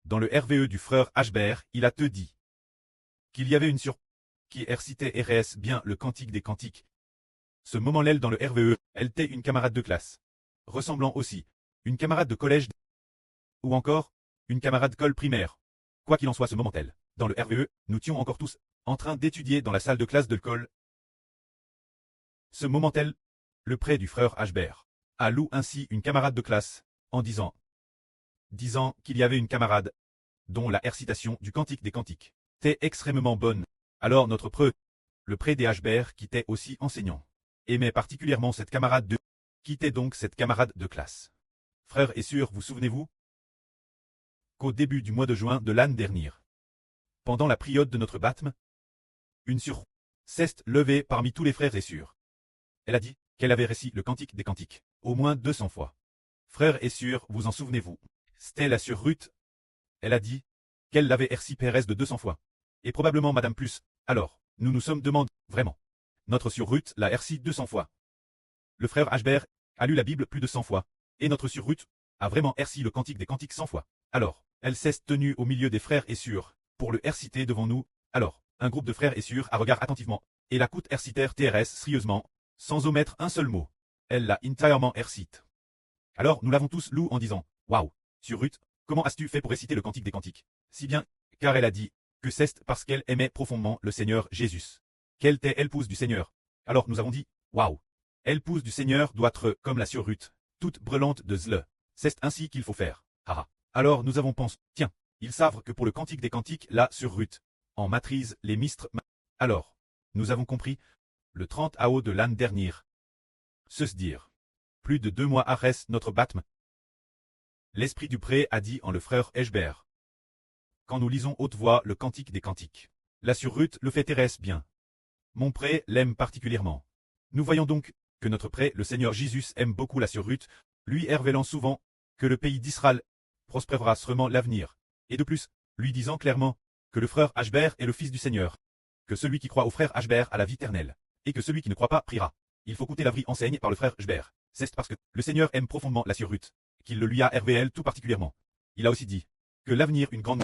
dans le RVE du frère Hbert, il a te dit qu'il y avait une sur qui récitait RS bien le cantique des cantiques. Ce moment-là dans le RVE, elle était une camarade de classe. Ressemblant aussi, une camarade de collège, ou encore, une camarade colle primaire. Quoi qu'il en soit ce moment-là, dans le RVE, nous étions encore tous, en train d'étudier dans la salle de classe de l'école. Ce moment-là, le prêt du frère Hbert a loué ainsi une camarade de classe, en disant qu'il y avait une camarade, dont la récitation du cantique des cantiques était extrêmement bonne. Alors notre preux, le prêt des Hbert qui était aussi enseignant, aimait particulièrement cette camarade de, qui était donc cette camarade de classe. Frères et sœurs, vous souvenez-vous qu'au début du mois de juin de l'année dernière, pendant la période de notre baptême, une sœur s'est levée parmi tous les frères et sœurs. Elle a dit qu'elle avait récit le cantique des cantiques, au moins 200 fois. Frères et sœurs, vous en souvenez-vous? C'était la sœur Ruth. Elle a dit qu'elle l'avait récit Pérez de 200 fois. Et probablement Madame plus. Alors, nous nous sommes demandé, vraiment. Notre sœur Ruth l'a récit 200 fois. Le frère Hbert a lu la Bible plus de 100 fois. Et notre sœur Ruth a vraiment récit le cantique des cantiques 100 fois. Alors, elle s'est tenue au milieu des frères et sœurs, pour le réciter devant nous. Alors, un groupe de frères et sœurs a regardé attentivement, et la coûte récitèrent TRS sérieusement, sans omettre un seul mot. Elle l'a entièrement récite. Alors nous l'avons tous loué en disant, waouh, sœur Ruth, comment as-tu fait pour réciter le cantique des cantiques? Si bien, car elle a dit, que c'est parce qu'elle aimait profondément le Seigneur Jésus. Qu'elle était épouse du Seigneur. Alors nous avons dit, waouh, épouse du Seigneur doit être comme la sœur Ruth, toute brûlante de zle. C'est ainsi qu'il faut faire. Haha. Alors nous avons pensé, tiens, ils savent que pour le cantique des cantiques, là sur Ruth, en maîtrise les mistres. Alors, nous avons compris, le 30 août de l'année dernière. Se dire, plus de 2 mois après notre baptême, l'esprit du pré a dit en le frère Hbert. Quand nous lisons haute voix le cantique des cantiques, la sœur Ruth le fait Thérèse bien. Mon pré l'aime particulièrement. Nous voyons donc que notre pré, le Seigneur Jésus, aime beaucoup la sœur Ruth, lui révélant souvent que le pays d'Israël prospérera sûrement l'avenir, et de plus, lui disant clairement que le frère Hbert est le fils du Seigneur, que celui qui croit au frère Hbert a la vie éternelle, et que celui qui ne croit pas priera. Il faut écouter la vraie enseigne par le frère Hbert. C'est parce que le Seigneur aime profondément la sœur Ruth, qu'il le lui a révélé tout particulièrement. Il a aussi dit que l'avenir une grande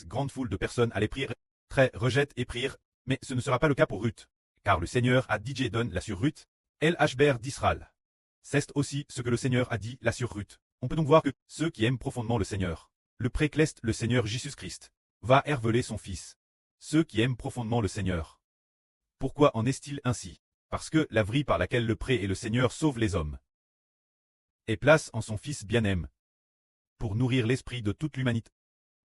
grande foule de personnes allaient prier, très rejette et prier, mais ce ne sera pas le cas pour Ruth, car le Seigneur a dit donne la sœur Ruth, El Hbert d'Israël. C'est aussi ce que le Seigneur a dit la sœur Ruth. On peut donc voir que ceux qui aiment profondément le Seigneur, le précleste le Seigneur Jésus-Christ, va révéler son Fils. Ceux qui aiment profondément le Seigneur. Pourquoi en est-il ainsi? Parce que la vraie par laquelle le pré et le Seigneur sauvent les hommes, et place en son Fils bien-aimé, pour nourrir l'esprit de toute l'humanité.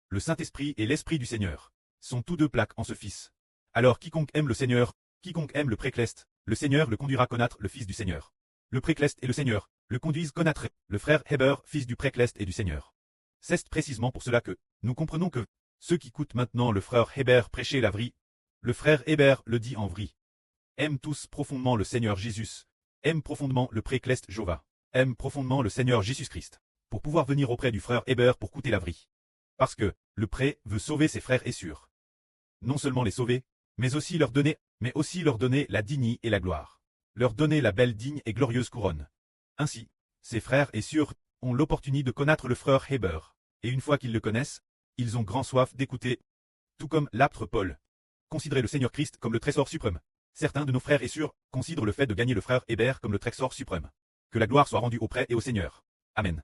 Le Saint-Esprit et l'Esprit du Seigneur sont tous deux plaques en ce Fils. Alors quiconque aime le Seigneur, quiconque aime le précleste, le Seigneur le conduira connaître le Fils du Seigneur. Le précleste et le Seigneur le conduisent connaître le frère Hbert, fils du précleste et du Seigneur. C'est précisément pour cela que nous comprenons que ceux qui écoutent maintenant le frère Hbert prêcher la vraie, le frère Hbert le dit en vrai, aiment tous profondément le Seigneur Jésus, aiment profondément le précleste Jova, aiment profondément le Seigneur Jésus-Christ, pour pouvoir venir auprès du frère Hbert pour écouter la vraie. Parce que le pré veut sauver ses frères et sœurs. Non seulement les sauver, mais aussi leur donner la dignité et la gloire. Leur donner la belle digne et glorieuse couronne. Ainsi, ses frères et sœurs ont l'opportunité de connaître le frère Hbert, et une fois qu'ils le connaissent, ils ont grand soif d'écouter. Tout comme l'apôtre Paul considérait le Seigneur Christ comme le trésor suprême. Certains de nos frères et sœurs considèrent le fait de gagner le frère Hbert comme le trésor suprême. Que la gloire soit rendue au prêtre et au Seigneur. Amen.